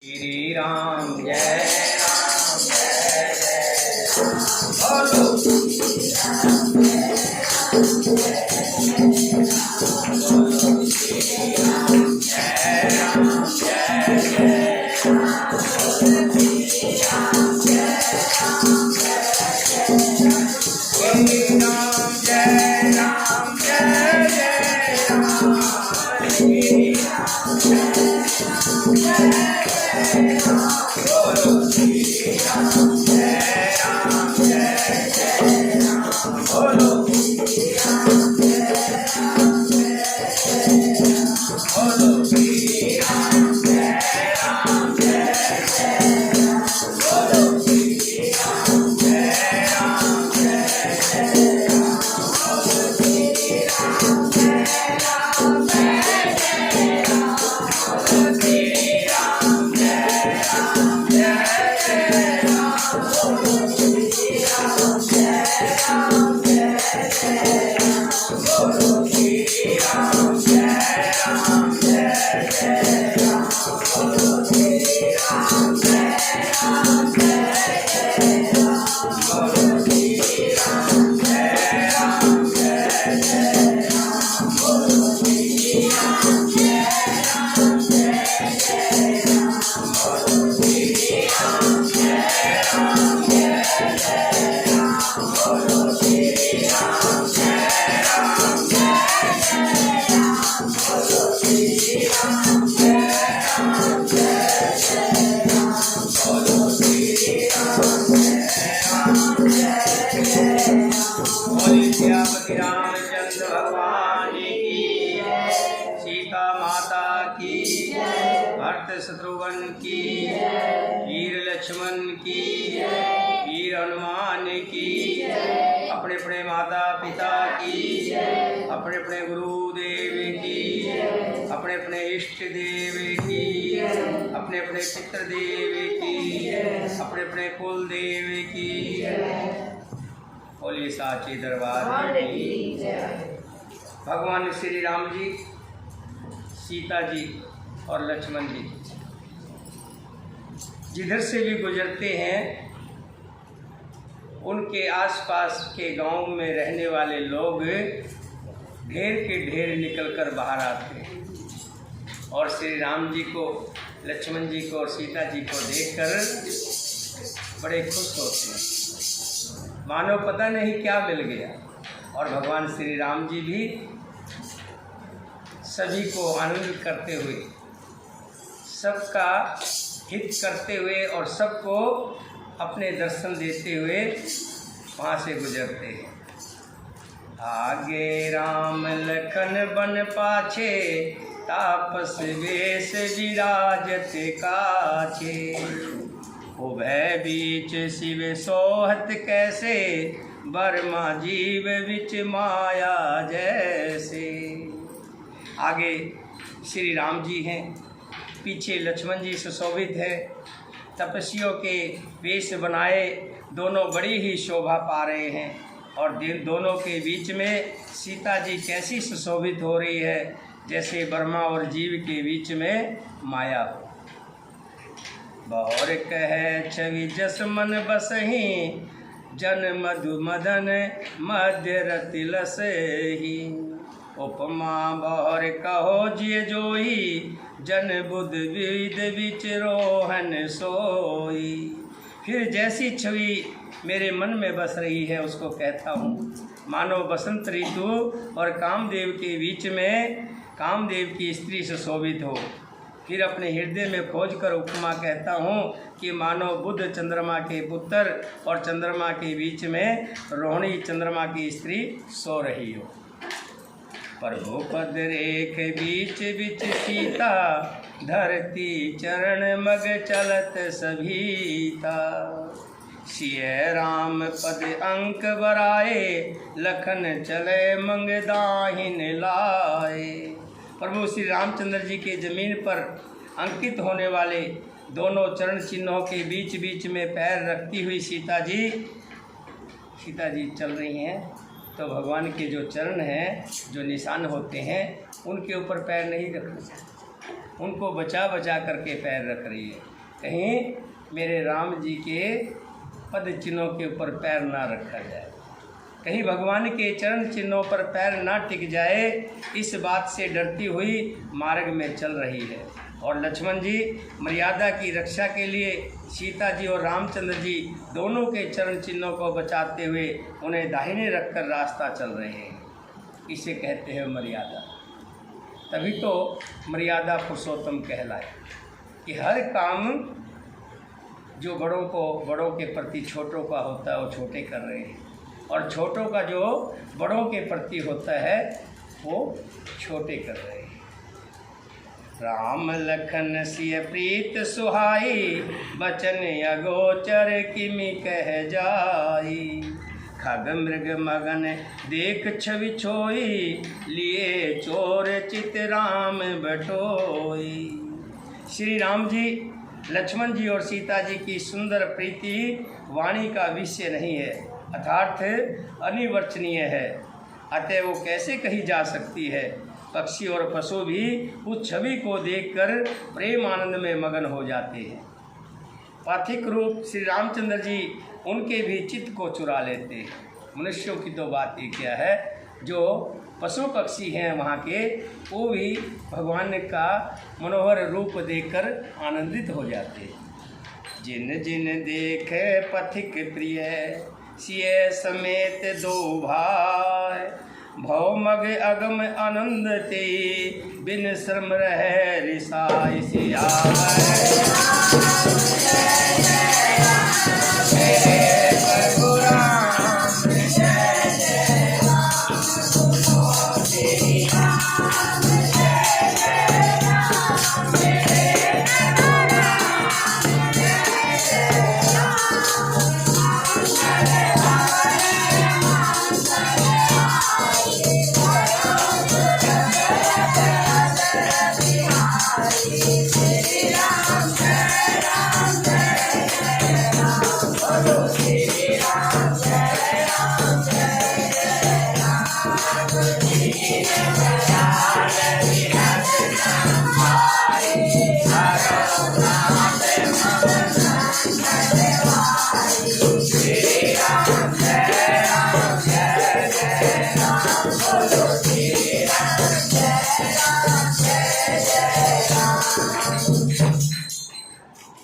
श्री राम जय राम जय जय राम बोलो श्री राम जय राम जय बोलो श्री राम जय राम जय जय राम बोलो श्री राम जय राम जय राम जय जय राम श्री राम जय राम जय बोलो श्री राम जय राम जय जय राम बोलो श्री राम जय राम जय जय राम बोलो श्री राम जय राम जय जय राम बोलो श्री राम जय राम जय जय राम बोलो श्री राम जय राम जय जय राम बोलो श्री राम जय राम जय जय राम बोलो श्री राम जय राम जय जय राम बोलो श्री राम जय राम जय जय राम बोलो श्री राम जय राम जय जय राम बोलो श्री राम जय राम जय जय राम बोलो श्री राम जय राम जय जय राम बोलो श्री राम जय राम जय जय राम बोलो श्री राम जय राम जय जय राम बोलो श्री राम जय राम जय जय राम बोलो श्री राम जय राम जय जय राम बोलिए सियापति रामचंद्र भगवान की जय, सीता माता की जय, भरत शत्रुघ्न की जय, वीर लक्ष्मण की जय, वीर हनुमान की जय, अपने अपने माता पिता की जय, अपने अपने गुरुदेव की जय, अपने अपने इष्ट देव की जय, अपने अपने पितृ देव की जय, अपने अपने कुल देव की जय। बोलिए साचे दरबार की जय। भगवान श्री राम जी, सीता जी और लक्ष्मण जी जिधर से भी गुजरते हैं उनके आसपास के गांव में रहने वाले लोग ढेर के ढेर निकलकर बाहर आते हैं और श्री राम जी को, लक्ष्मण जी को और सीता जी को देखकर बड़े खुश होते हैं, मानो पता नहीं क्या मिल गया। और भगवान श्री राम जी भी सभी को आनंदित करते हुए, सबका हित करते हुए और सबको अपने दर्शन देते हुए वहाँ से गुजरते हैं। आगे राम लखन बन पाछे, तापस वेश विराजत काछे, उभय बीच शिव सोहत कैसे, बर्मा जीव विच माया जैसे। आगे श्री राम जी हैं, पीछे लक्ष्मण जी सुशोभित है, तपस्वियों के वेश बनाए दोनों बड़ी ही शोभा पा रहे हैं और दोनों के बीच में सीता जी कैसी सुशोभित हो रही है जैसे ब्रह्मा और जीव के बीच में माया हो। बहुर कह छवि जस मन बसहि, जन मधु मदन मध्य रति लसहि, उपमा बहुर कहो जिय जोई, जन बुध विविध विच रोहन सोई। फिर जैसी छवि मेरे मन में बस रही है उसको कहता हूँ, मानो बसंत ऋतु और कामदेव के बीच में कामदेव की स्त्री सुशोभित हो। फिर अपने हृदय में खोज कर उपमा कहता हूँ कि मानो बुध चंद्रमा के पुत्र और चंद्रमा के बीच में रोहिणी चंद्रमा की स्त्री सो रही हो। प्रभु पद रेख बीच बीच सीता, धरती चरण मग चलत सभीता, सिय राम पद अंक बराए, लखन चले मंग दाहिन लाए। प्रभु श्री रामचंद्र जी के जमीन पर अंकित होने वाले दोनों चरण चिन्हों के बीच बीच में पैर रखती हुई सीता जी चल रही हैं। तो भगवान के जो चरण हैं, जो निशान होते हैं, उनके ऊपर पैर नहीं रखना चाहिए। उनको बचा बचा करके पैर रख रही है। कहीं मेरे राम जी के पद चिन्हों के ऊपर पैर ना रखा जाए, कहीं भगवान के चरण चिन्हों पर पैर ना टिक जाए, इस बात से डरती हुई मार्ग में चल रही है। और लक्ष्मण जी मर्यादा की रक्षा के लिए सीता जी और रामचंद्र जी दोनों के चरण चिन्हों को बचाते हुए उन्हें दाहिने रखकर रास्ता चल रहे हैं। इसे कहते हैं मर्यादा। तभी तो मर्यादा पुरुषोत्तम कहलाए कि हर काम जो बड़ों के प्रति छोटों का होता है वो छोटे कर रहे हैं, और छोटों का जो बड़ों के प्रति होता है वो छोटे कर रहे हैं। राम लखन सिय प्रीत सुहाई, बचन अगोचर किमि कह जाई। खग मृग मगन देख छवि छोई, लिए चोर चित राम बटोई। श्री राम जी, लक्ष्मण जी और सीता जी की सुंदर प्रीति वाणी का विषय नहीं है, अर्थात अनिवर्चनीय है, अतः वो कैसे कही जा सकती है। पक्षी और पशु भी उस छवि को देखकर प्रेम आनंद में मगन हो जाते हैं। पाथिक रूप श्री रामचंद्र जी उनके भी चित्त को चुरा लेते हैं। मनुष्यों की तो बात ही क्या है, जो पशु पक्षी हैं वहाँ के, वो भी भगवान का मनोहर रूप देखकर आनंदित हो जाते हैं। जिन जिन देखे पथिक प्रिय, सिय समेत दो भाई। भव मग अगम आनंद ते, बिन श्रम रहे रिसाई सिया।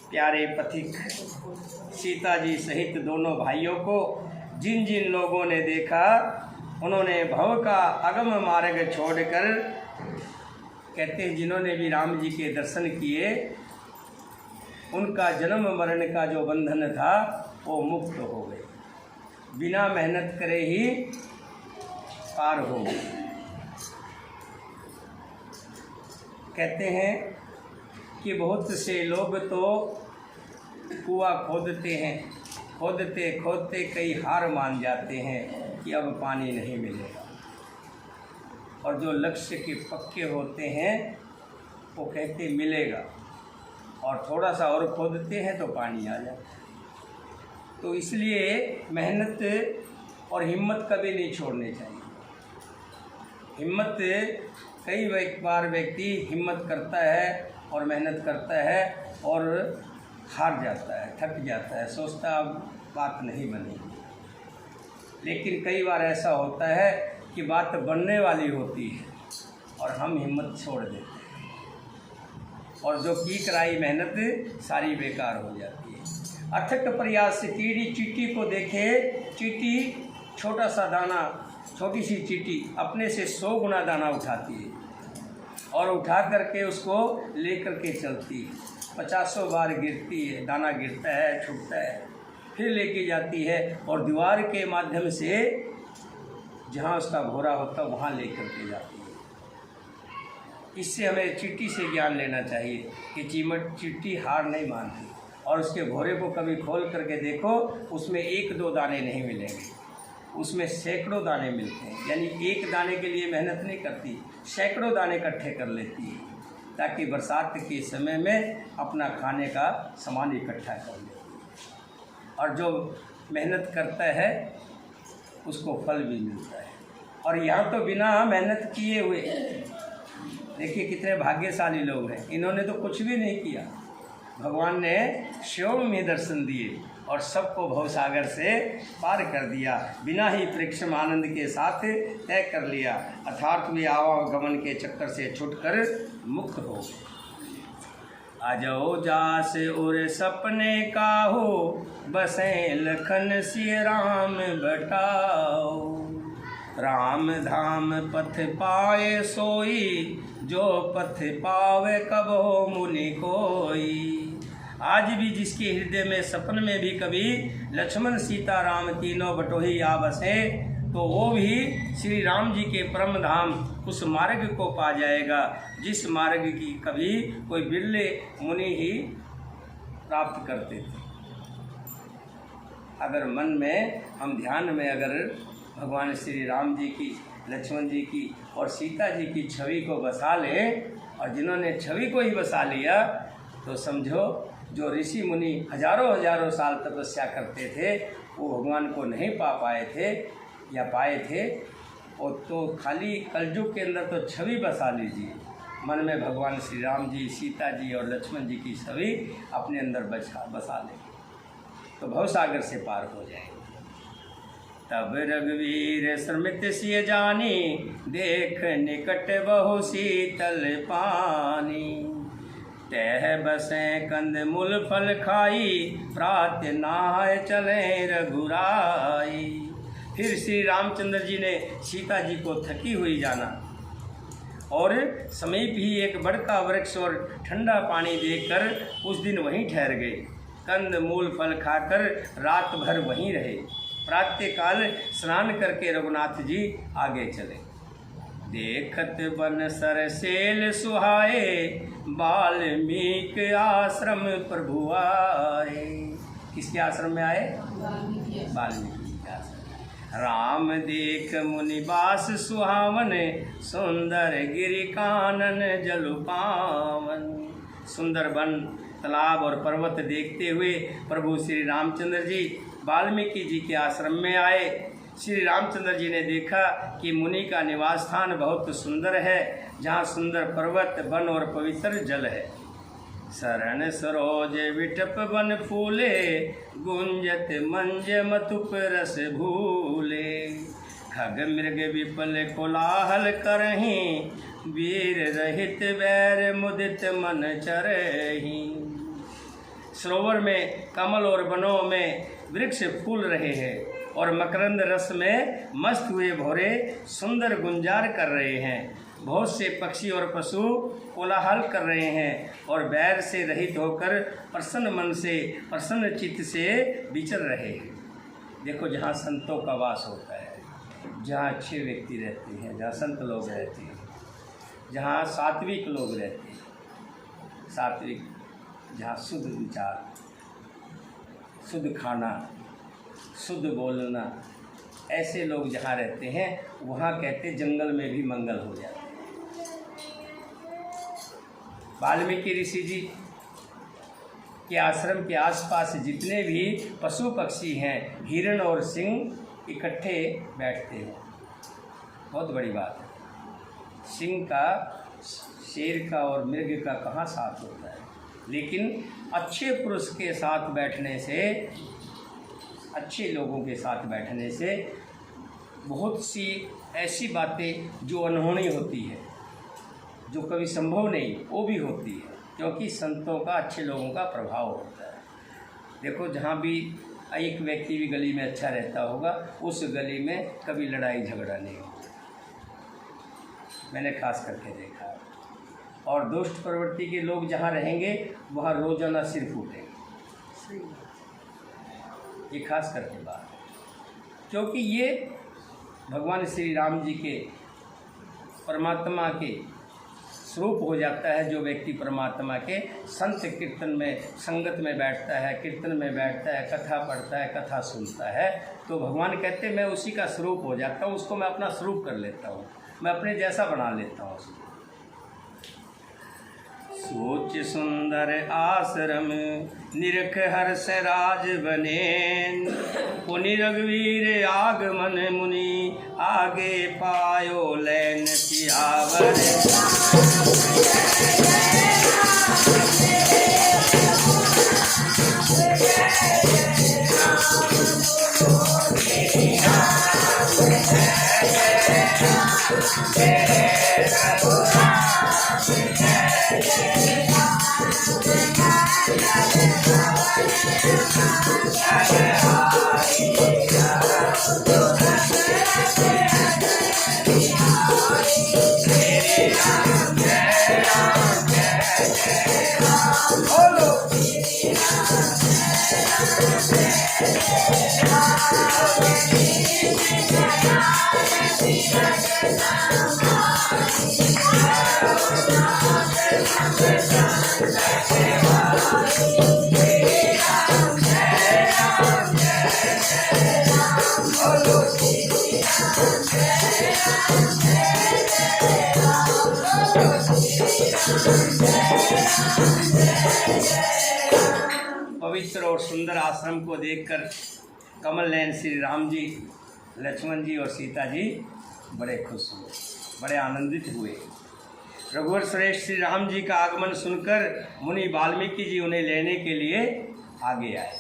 प्यारे पथिक सीता जी सहित दोनों भाइयों को जिन जिन लोगों ने देखा, उन्होंने भव का अगम मार्ग छोड़कर, कहते हैं जिन्होंने भी राम जी के दर्शन किए, उनका जन्म मरण का जो बंधन था वो मुक्त हो गए, बिना मेहनत करे ही पार हो गए। कहते हैं कि बहुत से लोग तो कुआं खोदते हैं, खोदते खोदते कई हार मान जाते हैं कि अब पानी नहीं मिलेगा, और जो लक्ष्य के पक्के होते हैं वो कहते मिलेगा, और थोड़ा सा और खोदते हैं तो पानी आ जाता है। तो इसलिए मेहनत और हिम्मत कभी नहीं छोड़नी चाहिए। हिम्मत, कई बार व्यक्ति हिम्मत करता है और मेहनत करता है और हार जाता है, थक जाता है, सोचता अब बात नहीं बनेगी। लेकिन कई बार ऐसा होता है कि बात बनने वाली होती है और हम हिम्मत छोड़ देते हैं, और जो की कराई मेहनत सारी बेकार हो जाती है। अथक प्रयास से कीड़ी चींटी को देखे, चींटी छोटा सा दाना, छोटी सी चींटी अपने से 100 गुना दाना उठाती है, और उठा करके उसको लेकर के चलती है। 50 बार गिरती है, दाना गिरता है, छूटता है, फिर लेके जाती है, और दीवार के माध्यम से जहाँ उसका घोरा होता है वहाँ लेकर के जाती है। इससे हमें चींटी से ज्ञान लेना चाहिए कि चींटी हार नहीं मानती, और उसके घोरे को कभी खोल करके देखो, उसमें 1-2 दाने नहीं मिलेंगे, उसमें सैकड़ों दाने मिलते हैं। यानी एक दाने के लिए मेहनत नहीं करती, सैकड़ों दाने इकट्ठे कर लेती है, ताकि बरसात के समय में अपना खाने का सामान इकट्ठा कर ले। और जो मेहनत करता है उसको फल भी मिलता है। और यहाँ तो बिना मेहनत किए हुए देखिए कितने भाग्यशाली लोग हैं, इन्होंने तो कुछ भी नहीं किया। भगवान ने शिव में दर्शन दिए और सबको भवसागर से पार कर दिया, बिना ही परिश्रम आनंद के साथ तय कर लिया, अर्थात वे आवागमन के चक्कर से छुटकर मुक्त हो। आजो जास उर सपने काहो, बसें लखन सिय राम बटाओ। राम धाम पथ पाए सोई, जो पथ पावे कबो मुनि कोई। आज भी जिसके हृदय में सपन में भी कभी लक्ष्मण सीता राम तीनों बटोही आ बसे, तो वो भी श्री राम जी के परम धाम उस मार्ग को पा जाएगा, जिस मार्ग की कभी कोई बिरले मुनि ही प्राप्त करते थे। अगर मन में हम ध्यान में अगर भगवान श्री राम जी की, लक्ष्मण जी की और सीता जी की छवि को बसा लें, और जिन्होंने छवि को ही बसा लिया, तो समझो जो ऋषि मुनि हजारों साल तपस्या करते थे, वो भगवान को नहीं पा पाए थे या पाए थे। और तो खाली कलयुग के अंदर तो छवि बसा लीजिए, मन में भगवान श्री राम जी, सीता जी और लक्ष्मण जी की छवि अपने अंदर बसा लें, तो भवसागर से पार हो जाएंगे। तब रघुवीर श्रमित सिय जानी, देख निकट बहु शीतल पानी। तह बसें कंद मूल फल खाई, प्रात नहाय चले रघुराई। फिर श्री रामचंद्र जी ने सीता जी को थकी हुई जाना और समीप ही एक बड़का वृक्ष और ठंडा पानी देखकर उस दिन वहीं ठहर गए। कंद मूल फल खाकर रात भर वहीं रहे। प्रातःकाल स्नान करके रघुनाथ जी आगे चले। देखत बन सरसेल सुहाए, वाल्मीकि आश्रम प्रभु आए। किसके आश्रम में आए? वाल्मीकि के आश्रम। राम देख मुनिवास सुहावन, सुंदर गिरि कानन जलु पावन। सुंदर वन, तालाब और पर्वत देखते हुए प्रभु श्री रामचंद्र जी वाल्मीकि जी के आश्रम में आए। श्री रामचंद्र जी ने देखा कि मुनि का निवास स्थान बहुत सुंदर है, जहाँ सुंदर पर्वत, वन और पवित्र जल है। शरण सरोज विटप वन फूले, गुंजत मंज मतुप रस भूले। खग मृग विपल कोलाहल करहीं, वीर रहित बैर मुदित मन चरहीं। सरोवर में कमल और वनों में वृक्ष फूल रहे हैं और मकरंद रस में मस्त हुए भौरे सुंदर गुंजार कर रहे हैं। बहुत से पक्षी और पशु कोलाहल कर रहे हैं और बैर से रहित होकर प्रसन्न मन से, प्रसन्न चित्त से विचर रहे हैं। देखो, जहाँ संतों का वास होता है, जहाँ अच्छे व्यक्ति रहते हैं, जहाँ संत लोग रहते हैं, जहाँ सात्विक लोग रहते हैं, सात्विक, जहाँ शुद्ध विचार, शुद्ध खाना, शुद्ध बोलना, ऐसे लोग जहाँ रहते हैं, वहाँ कहते जंगल में भी मंगल हो जाता है। वाल्मीकि ऋषि जी के आश्रम के आसपास जितने भी पशु पक्षी हैं, हिरण और सिंह इकट्ठे बैठते हैं। बहुत बड़ी बात है। सिंह का, शेर का और मृग का कहाँ साथ होता है, लेकिन अच्छे पुरुष के साथ बैठने से, अच्छे लोगों के साथ बैठने से बहुत सी ऐसी बातें जो अनहोनी होती है, जो कभी संभव नहीं, वो भी होती है, क्योंकि संतों का, अच्छे लोगों का प्रभाव होता है। देखो, जहाँ भी एक व्यक्ति भी गली में अच्छा रहता होगा, उस गली में कभी लड़ाई झगड़ा नहीं होता, मैंने खास करके देखा। और दुष्ट प्रवृत्ति के लोग जहाँ रहेंगे, वहाँ रोजाना सिर फूटेंगे। ये खास करके बात, क्योंकि ये भगवान श्री राम जी के, परमात्मा के स्वरूप हो जाता है। जो व्यक्ति परमात्मा के संत कीर्तन में, संगत में बैठता है, कीर्तन में बैठता है, कथा पढ़ता है, कथा सुनता है, तो भगवान कहते हैं मैं उसी का स्वरूप हो जाता हूँ, उसको मैं अपना स्वरूप कर लेता हूँ, मैं अपने जैसा बना लेता हूँ उसको। सोच सुंदर आश्रम निरख हर्ष राज बने। पुनि रघुवीर आगमन मुनि आगे पायो लैन सियावर। पवित्र और सुंदर आश्रम को देखकर कमल नयन श्री राम जी, लक्ष्मण जी और सीता जी बड़े खुश हुए, बड़े आनंदित हुए। रघुवर श्रेष्ठ श्री राम जी का आगमन सुनकर मुनि वाल्मीकि जी उन्हें लेने के लिए आगे आए।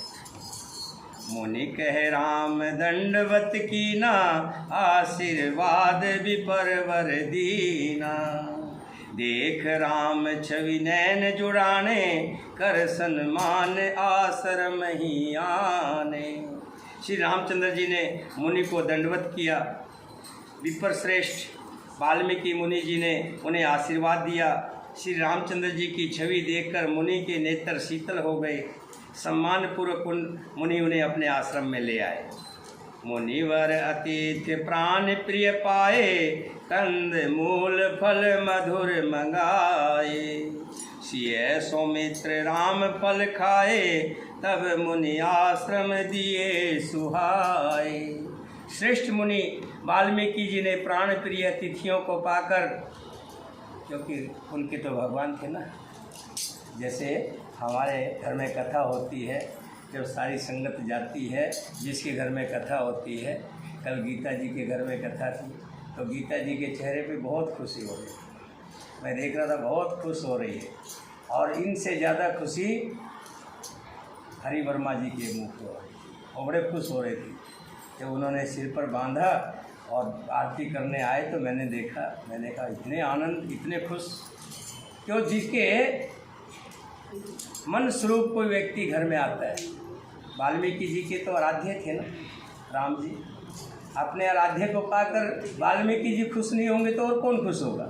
मुनि कह राम दंडवत कीना, आशीर्वाद विपरवर दीना। देख राम छवि नैन जुड़ाने, कर सन्मान आश्रम ही आने। श्री रामचंद्र जी ने मुनि को दंडवत किया। विपर श्रेष्ठ वाल्मीकि मुनि जी ने उन्हें आशीर्वाद दिया। श्री रामचंद्र जी की छवि देखकर मुनि के नेत्र शीतल हो गए। सम्मानपूर्वक मुनि उन्हें अपने आश्रम में ले आए। मुनिवर अतिथि प्राण प्रिय पाए, कंद मूल फल मधुर मंगाए। सिय सौमित्र राम फल खाए, तब मुनि आश्रम दिए सुहाए। श्रेष्ठ मुनि वाल्मीकि जी ने प्राण प्रिय अतिथियों को पाकर, क्योंकि उनके तो भगवान थे ना, जैसे हमारे घर में कथा होती है, जब सारी संगत जाती है, जिसके घर में कथा होती है, कल गीता जी के घर में कथा थी, तो गीता जी के चेहरे पे बहुत खुशी हो रही है। मैं देख रहा था, बहुत खुश हो रही है। और इनसे ज़्यादा खुशी हरि वर्मा जी के मुँह पे हो रही थी। वो बड़े खुश हो रहे थे जब उन्होंने सिर पर बांधा और आरती करने आए, तो मैंने देखा, मैंने कहा इतने आनंद, इतने खुश, क्यों जिसके मन स्वरूप कोई व्यक्ति घर में आता है। वाल्मीकि जी के तो आराध्य थे ना राम जी। अपने आराध्य को पाकर वाल्मीकि जी खुश नहीं होंगे तो और कौन खुश होगा।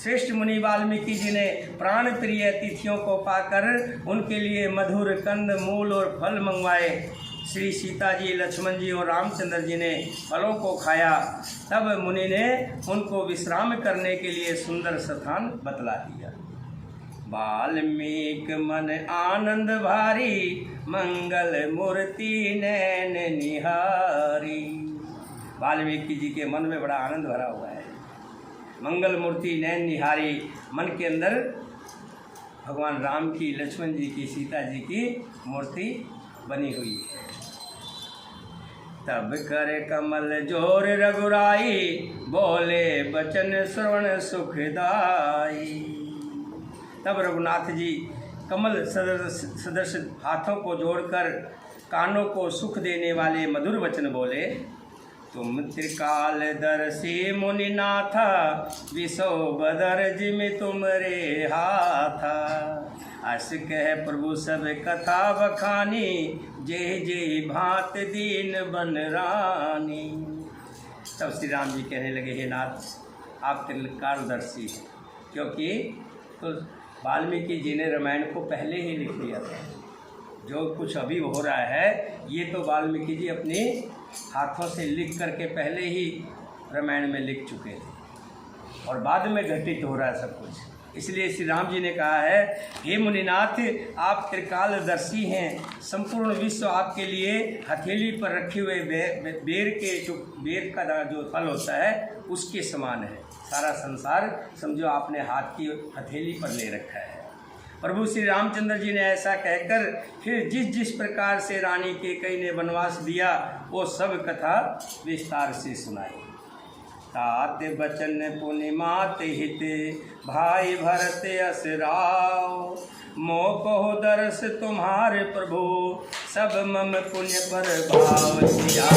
श्रेष्ठ मुनि वाल्मीकि जी ने प्राण प्रिय अतिथियों को पाकर उनके लिए मधुर कंद मूल और फल मंगवाए। श्री सीता जी, लक्ष्मण जी और रामचंद्र जी ने फलों को खाया। तब मुनि ने उनको विश्राम करने के लिए सुंदर स्थान बतला दिया। वाल्मीकि मन आनंद भारी, मंगल मूर्ति नैन निहारी। वाल्मीकि जी के मन में बड़ा आनंद भरा हुआ है। मंगल मूर्ति नैन निहारी, मन के अंदर भगवान राम की, लक्ष्मण जी की, सीता जी की मूर्ति बनी हुई है। तब कर कमल जोर रघुराई, बोले बचन श्रवण सुखदाई। तब रघुनाथ जी कमल सदृश हाथों को जोड़कर कानों को सुख देने वाले मधुर वचन बोले। तुम त्रिकालदर्शी मुनिनाथा, विसो बदर जिमि तुमरे हाथा। अस कह प्रभु सब कथा बखानी, जय जय भांत दीन बन रानी। तब श्री राम जी कहने लगे, हे नाथ, आप त्रिकालदर्शी हैं, क्योंकि तो वाल्मीकि जी ने रामायण को पहले ही लिख लिया था। जो कुछ अभी हो रहा है ये तो वाल्मीकि जी अपने हाथों से लिख करके पहले ही रामायण में लिख चुके थे और बाद में घटित हो रहा है सब कुछ। इसलिए श्री राम जी ने कहा है, हे मुनिनाथ, आप त्रिकालदर्शी हैं। संपूर्ण विश्व आपके लिए हथेली पर रखे हुए बेर का जो फल होता है उसके समान है। सारा संसार समझो आपने हाथ की हथेली पर ले रखा है। प्रभु श्री रामचंद्र जी ने ऐसा कहकर फिर जिस जिस प्रकार से रानी कैकेयी ने वनवास दिया वो सब कथा विस्तार से सुनाई। तात बचन पुनि मात हित भाई भरत अस राव, मोह कहो दरस तुम्हारे प्रभु सब मम पुण्य पर भाव दिया।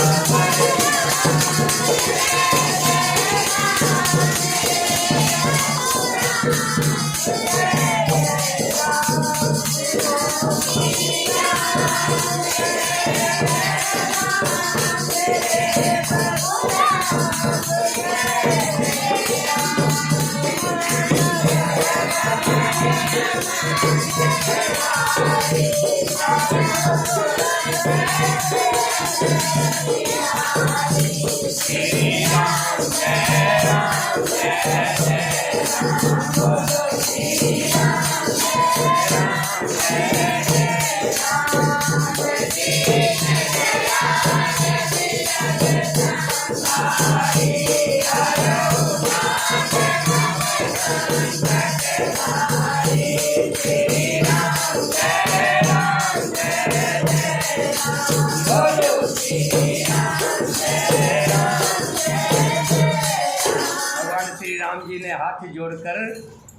राम जी ने हाथ जोड़कर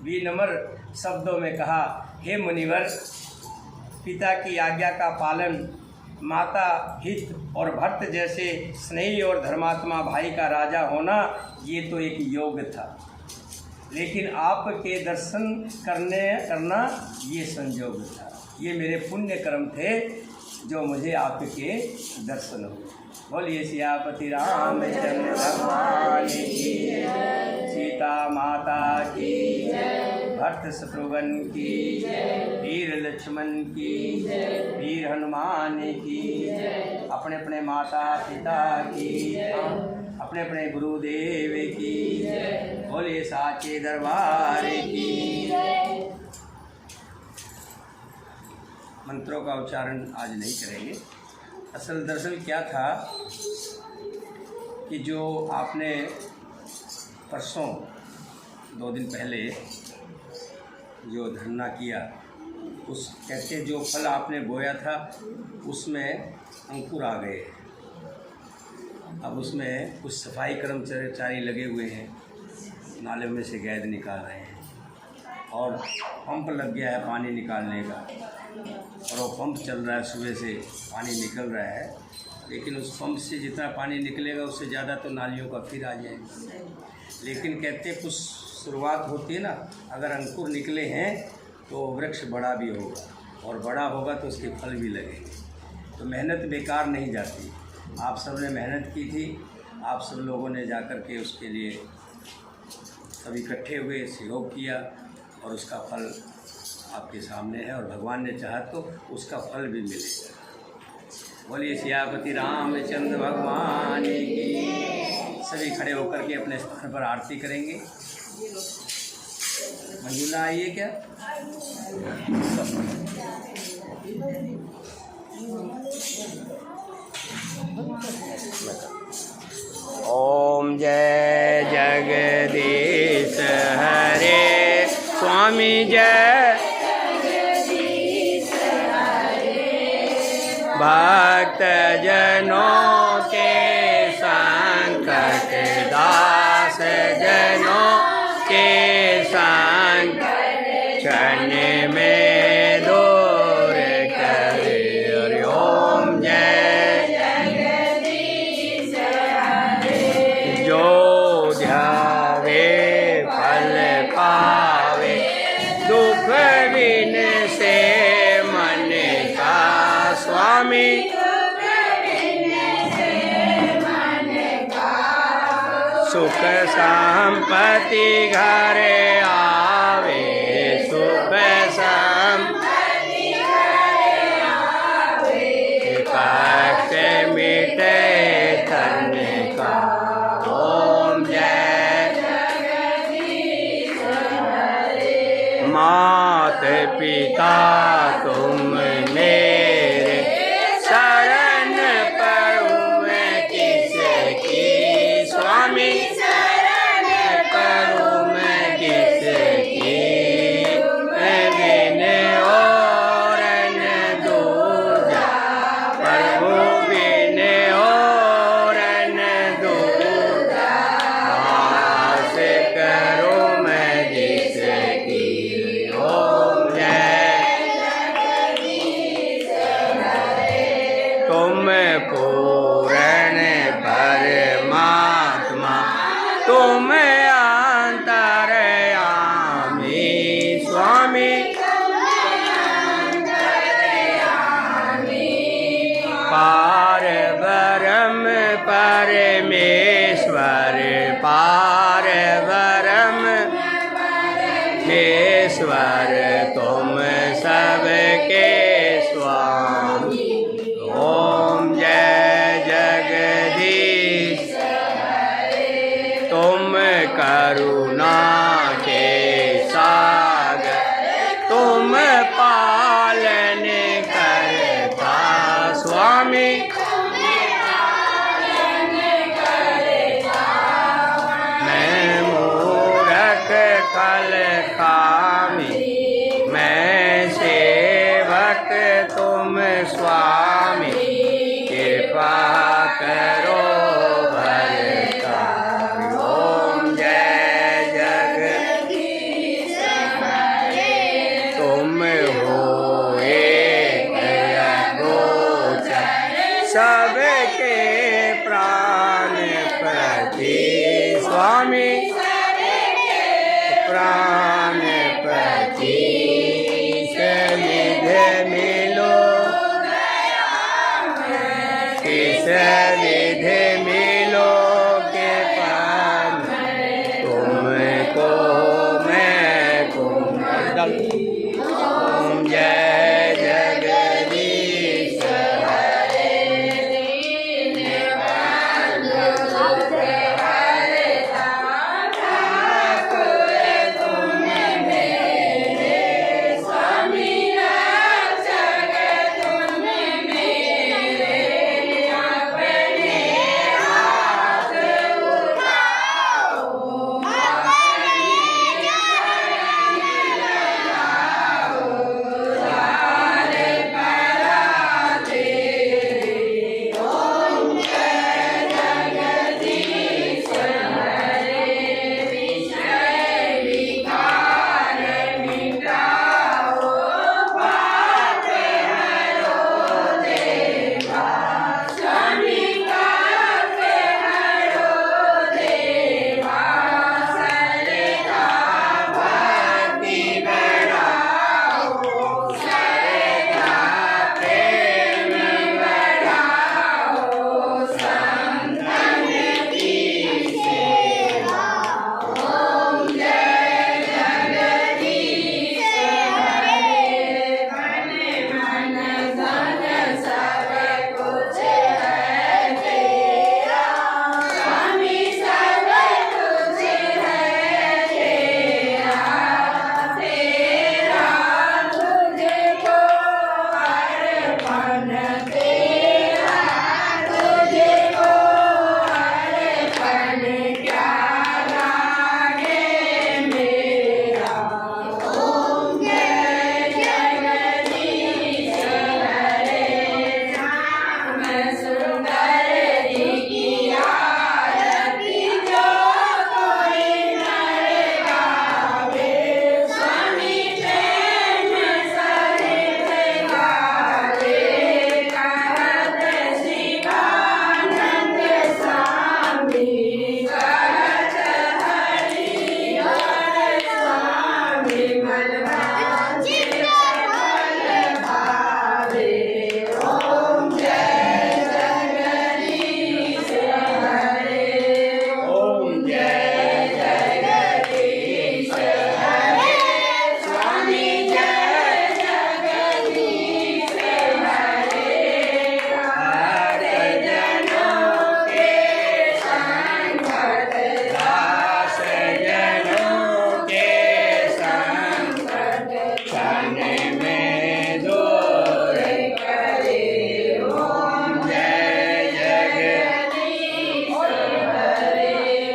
विनम्र शब्दों में कहा, हे मुनिवर, पिता की आज्ञा का पालन, माता हित और भक्त जैसे स्नेही और धर्मात्मा भाई का राजा होना ये तो एक योग था, लेकिन आपके दर्शन करना ये संयोग था। ये मेरे पुण्य कर्म थे जो मुझे आपके दर्शन हुए। बोलिए सियापति रामचंद्र भगवान की जय, सीता माता की जय, भक्त शत्रुघ्न की जय, वीर लक्ष्मण की जय, वीर हनुमान की जय, अपने अपने माता पिता की जय, अपने अपने गुरुदेव की जय, बोलिए साचे दरबार की जय। मंत्रों का उच्चारण आज नहीं करेंगे। असल दरअसल क्या था कि जो आपने परसों 2 दिन पहले जो धरना किया, उस कहते जो फल आपने बोया था उसमें अंकुर आ गए। अब उसमें कुछ सफाई कर्मचारी लगे हुए हैं, नाले में से गैद निकाल रहे हैं और पंप लग गया है पानी निकालने का, और वो पंप चल रहा है, सुबह से पानी निकल रहा है, लेकिन उस पंप से जितना पानी निकलेगा उससे ज़्यादा तो नालियों का फिर आ जाएगा। लेकिन कहते कुछ शुरुआत होती है ना, अगर अंकुर निकले हैं तो वृक्ष बड़ा भी होगा, और बड़ा होगा तो उसके फल भी लगेंगे। तो मेहनत बेकार नहीं जाती। आप सब ने मेहनत की थी, आप सब लोगों ने जाकर के उसके लिए सब इकट्ठे हुए, सहयोग किया, और उसका फल आपके सामने है, और भगवान ने चाहा तो उसका फल भी मिलेगा। बोलिए सियापति रामचंद्र भगवान की। सभी खड़े होकर के अपने स्थान पर आरती करेंगे। मंजुला आइए क्या? ओम जय जगदीश हरे स्वामी जय भक्त जनों के संकट दास जनों के संकट क्षण में दूर करे। हरि ओम जय जगदीश हरे। जो ध्यावे फल पावे, दुख बिन से मन का स्वामी, सुख संपत्ति घर आवे, सुख संपत्ति घर आवे, कष्ट मिटे करने का। ओम जय जगदीश हरे। मात पिता तुम मेरे शरण पड़ूं मैं किसकी, स्वामी शरण पड़ूं भक्त तुम स्वामी, कृपा करो भरता। ओम जय जगदीश हरे, तुम हो एक अगोचर, सबके प्राणपति। स्वामी प्राणपति, किस विधि मिलोगे पान, तुमको मैं कुंडल। ओम जय जगदीश हरे,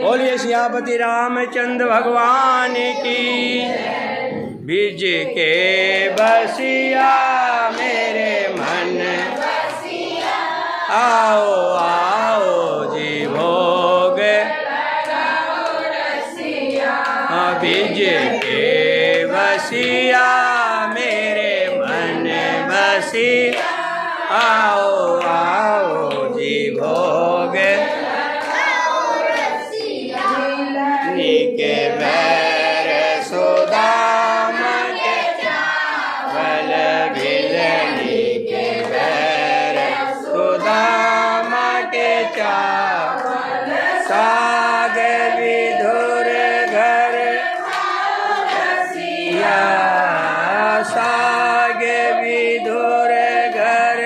बोलिए सियापति रामचंद्र भगवान की। बीज के बसिया मेरे मन, आओ आओ जी भोग। बीज के बसिया मेरे मन बसिया, आओ आओ जी भोग। के बैर सुदाम के चावल भिलनी के बैर सुदाम के चावल, साग विधुर घर रसिया, साग विधुर घर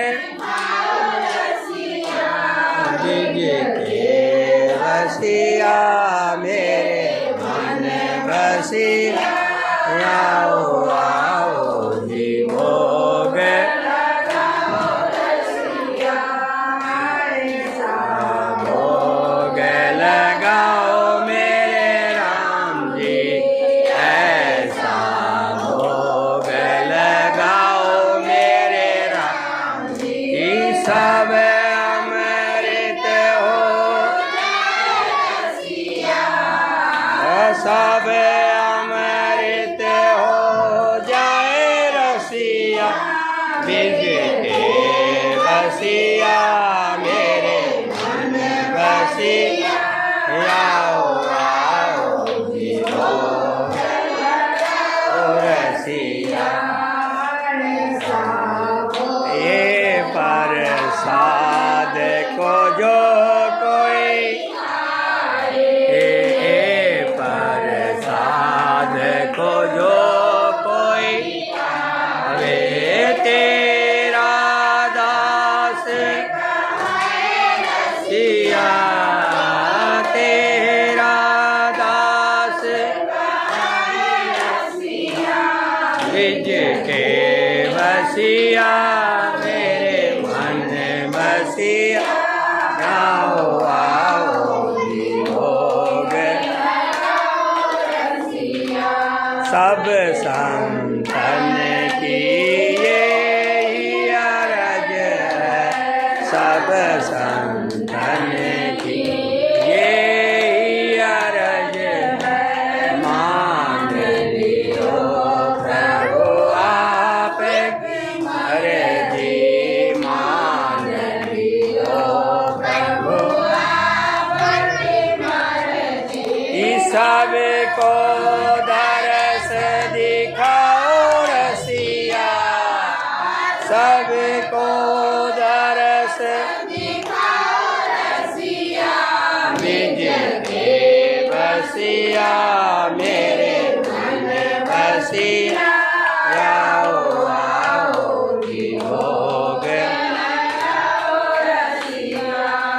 बिज के बसिया मेरे मन बसिया आओ आओ जीवो रसिया ये प्रसाद को जो कोई ये प्रसाद को जो कोई वे तेरा दास सिया तेरा दास बिज के बसिया मेरे मन बसिया आओ आओ जीवोग सब संतन की ये अरज है सब संतन की ये अरज है मान लियो प्रभु आप अरे जी मान लियो प्रभु इस सब को दरस दिखाओ रसिया सबको दरस बिज के बसिया मेरे मन बसिया आओ आओ जीवोग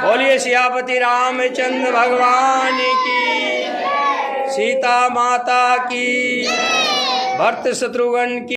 बोलिए सियापति रामचंद्र भगवान की सीता माता की भरत शत्रुघ्न की